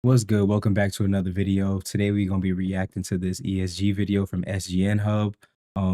What's good? Welcome back to another video. Today we're gonna be reacting to this ESG video from SGN Hub.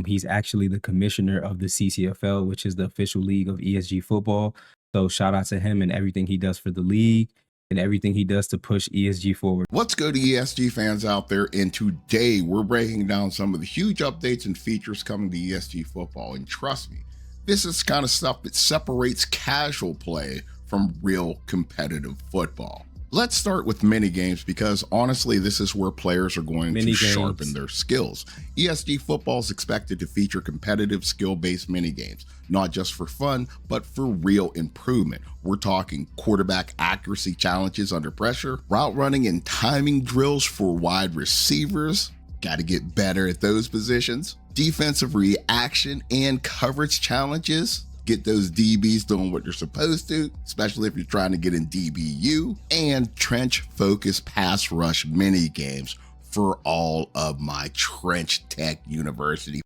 He's actually the commissioner of the CCFL, which is the official league of ESG football. So shout out to him and everything he does for the league and everything he does to push ESG forward. What's good, ESG fans out there? And today we're breaking down some of the huge updates and features coming to ESG football. And trust me, this is kind of stuff that separates casual play from real competitive football. Let's start with mini games because honestly, this is where players are going to sharpen their skills. ESG football is expected to feature competitive skill-based mini games, not just for fun, but for real improvement. We're talking quarterback accuracy challenges under pressure, route running and timing drills for wide receivers. Got to get better at those positions. Defensive reaction and coverage challenges. Get those DBs doing what they're supposed to, especially if you're trying to get in DBU, and trench focus pass rush mini games for all of my Trench Tech University.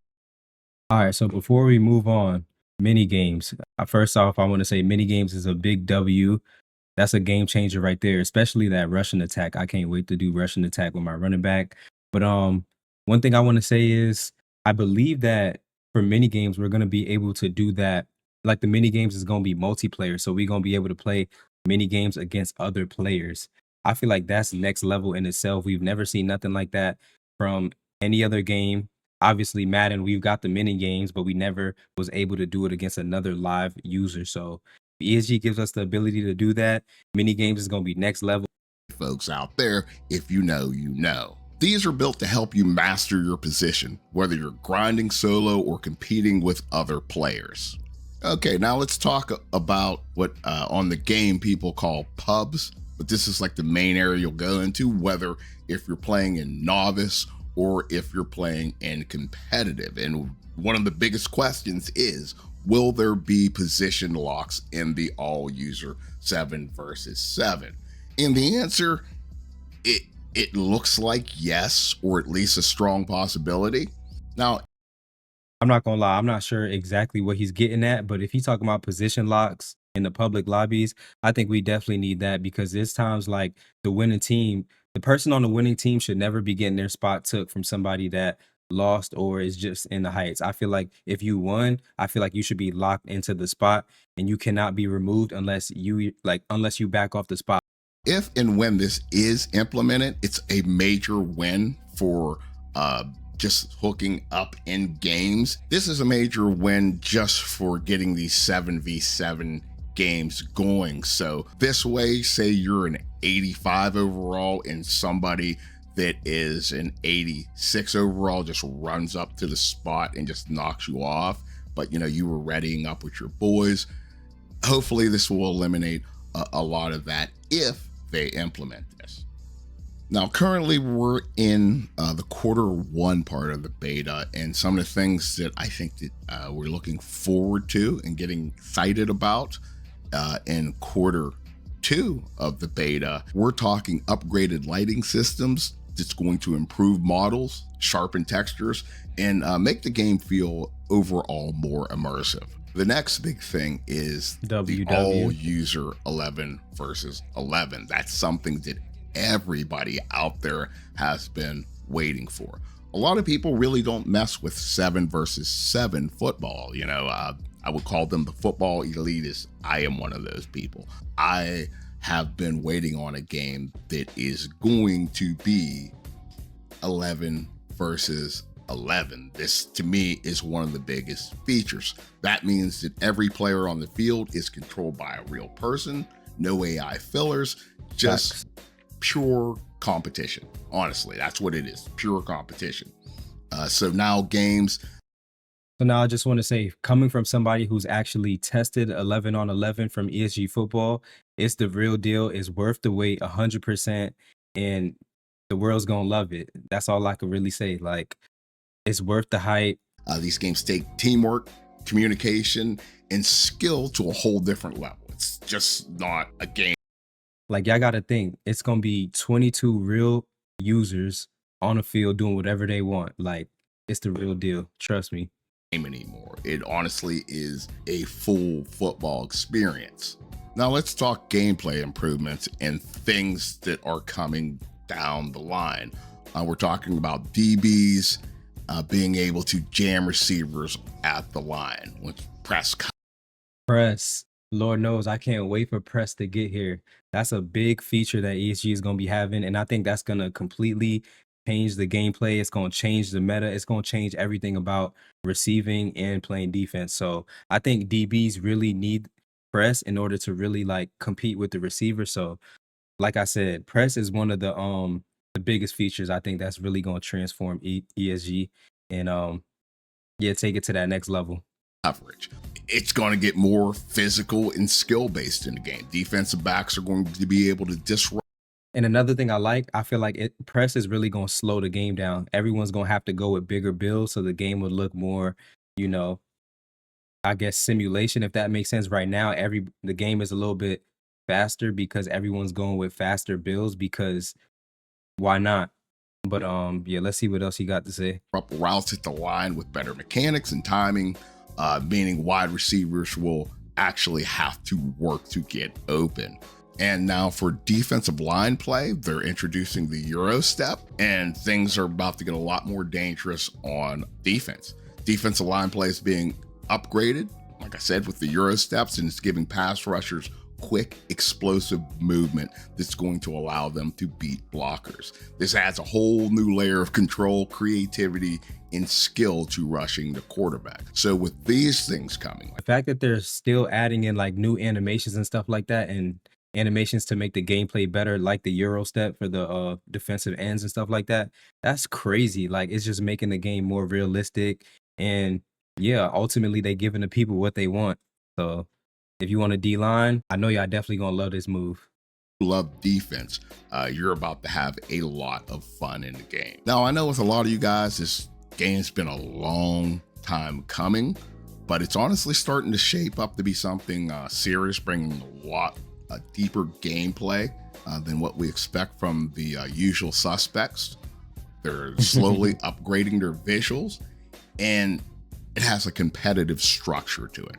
All right, so before we move on, mini games. First off, I want to say mini games is a big W. That's a game changer right there, especially that rushing attack. I can't wait to do rushing attack with my running back. But one thing I want to say is I believe that for mini games, we're going to be able to do that. Like the mini games is going to be multiplayer. So we're going to be able to play mini games against other players. I feel like that's next level in itself. We've never seen nothing like that from any other game. Obviously, Madden, we've got the mini games, but we never was able to do it against another live user. So ESG gives us the ability to do that. Mini games is going to be next level. Folks out there, if you know, you know. These are built to help you master your position, whether you're grinding solo or competing with other players. Okay, now let's talk about what on the game people call pubs, but this is like the main area you'll go into, whether if you're playing in novice or if you're playing in competitive. And one of the biggest questions is, will there be position locks in the all user 7 versus 7? And the answer, it looks like yes, or at least a strong possibility. Now, I'm not gonna lie, I'm not sure exactly what he's getting at, but if he's talking about position locks in the public lobbies, I think we definitely need that because there's times like the winning team, the person on the winning team should never be getting their spot took from somebody that lost or is just in the heights. I feel like if you won, I feel like you should be locked into the spot and you cannot be removed unless you back off the spot. If and when this is implemented, it's a major win for just hooking up in games. This is a major win just for getting these 7v7 games going. So this way, say you're an 85 overall and somebody that is an 86 overall just runs up to the spot and just knocks you off, but you were readying up with your boys. Hopefully this will eliminate a lot of that if they implement this. Now, currently we're in the Q1 part of the beta, and some of the things that I think that we're looking forward to and getting excited about in Q2 of the beta, we're talking upgraded lighting systems that's going to improve models, sharpen textures, and make the game feel overall more immersive. The next big thing is the all user 11 versus 11. That's something that everybody out there has been waiting for. A lot of people really don't mess with 7 versus 7 football. I would call them the football elitists. I am one of those people. I have been waiting on a game that is going to be 11 versus 11. This to me is one of the biggest features. That means that every player on the field is controlled by a real person, no AI fillers, just pure competition. Honestly, that's what it is, pure competition. So now I just want to say, coming from somebody who's actually tested 11 on 11 from ESG football, it's the real deal. It's worth the wait 100%, and the world's gonna love it. That's all I can really say. Like, it's worth the hype. These games take teamwork, communication, and skill to a whole different level. It's just not a game. Like, y'all got to think, it's going to be 22 real users on the field doing whatever they want. Like, it's the real deal. Trust me. Anymore. It honestly is a full football experience. Now let's talk gameplay improvements and things that are coming down the line. We're talking about DBs being able to jam receivers at the line with press. Press. Lord knows I can't wait for press to get here. That's a big feature that ESG is going to be having, and I think that's going to completely change the gameplay. It's going to change the meta. It's going to change everything about receiving and playing defense. So I think DBs really need press in order to really like compete with the receiver. So like I said, press is one of the biggest features. I think that's really going to transform ESG and yeah, take it to that next level. Coverage. It's going to get more physical and skill based in the game. Defensive backs are going to be able to disrupt. And another thing I feel like press is really going to slow the game down. Everyone's going to have to go with bigger builds so the game would look more, you know, I guess simulation, if that makes sense. Right now, the game is a little bit faster because everyone's going with faster builds because why not? But yeah, let's see what else he got to say. Routes at the line with better mechanics and timing, meaning wide receivers will actually have to work to get open. And now for defensive line play, they're introducing the Euro step, and things are about to get a lot more dangerous on defense. Defensive line play is being upgraded, like I said, with the Euro steps, and it's giving pass rushers quick, explosive movement that's going to allow them to beat blockers. This adds a whole new layer of control, creativity, and skill to rushing the quarterback. So with these things coming, the fact that they're still adding in like new animations and stuff like that, and animations to make the gameplay better, like the Euro step for the defensive ends and stuff like that, that's crazy. Like it's just making the game more realistic, and yeah, ultimately they giving the people what they want. So if you want a D line, I know y'all definitely gonna love this move. love defense, you're about to have a lot of fun in the game. Now, I know with a lot of you guys, this game's been a long time coming, but it's honestly starting to shape up to be something serious, bringing a lot deeper gameplay than what we expect from the usual suspects. They're slowly upgrading their visuals, and it has a competitive structure to it.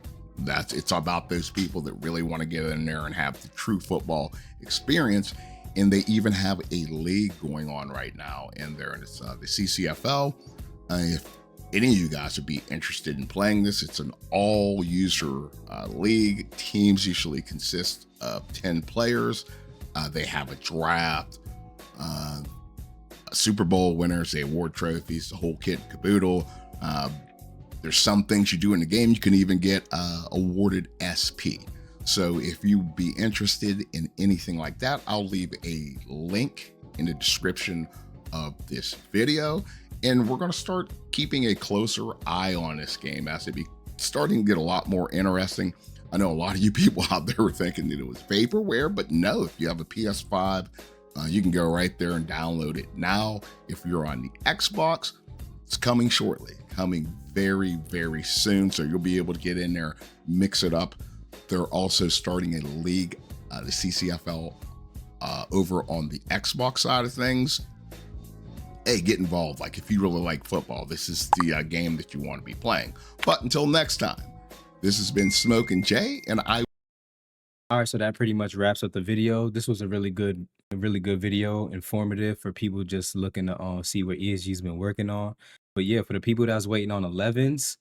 It's about those people that really want to get in there and have the true football experience. And they even have a league going on right now in there, and it's the CCFL. If any of you guys would be interested in playing this, it's an all-user league. Teams usually consist of 10 players. They have a draft, Super Bowl winners, they award trophies, the whole kit and caboodle. There's some things you do in the game, you can even get awarded SP. So if you'd be interested in anything like that, I'll leave a link in the description of this video. And we're going to start keeping a closer eye on this game as it be starting to get a lot more interesting. I know a lot of you people out there were thinking that it was vaporware, but no, if you have a PS5, you can go right there and download it now. If you're on the Xbox, it's coming shortly, coming very, very soon. So you'll be able to get in there, mix it up. They're also starting a league, the CCFL, over on the Xbox side of things. Hey, get involved. Like if you really like football, this is the game that you want to be playing. But until next time, this has been Smokin' Jay, and All right, so that pretty much wraps up the video. This was a really good video, informative for people just looking to see what ESG's been working on. But yeah, for the people that's waiting on 11s,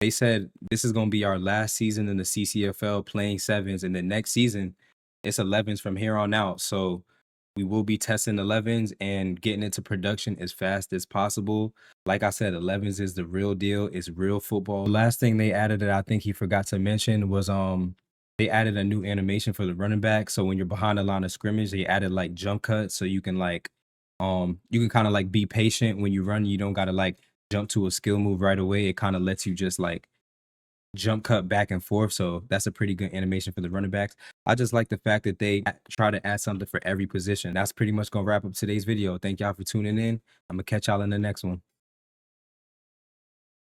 they said this is going to be our last season in the CCFL playing 7s, and the next season it's 11s from here on out. So we will be testing 11s and getting into production as fast as possible. Like I said, 11s is the real deal. It's real football. The last thing they added that I think he forgot to mention was they added a new animation for the running back. So when you're behind the line of scrimmage, they added like jump cuts, so you can like you can kind of like be patient when you run. You don't gotta like jump to a skill move right away. It kind of lets you just like jump cut back and forth. So that's a pretty good animation for the running backs. I just like the fact that they try to add something for every position. That's pretty much gonna wrap up today's video. Thank y'all for tuning in. I'm gonna catch y'all in the next one.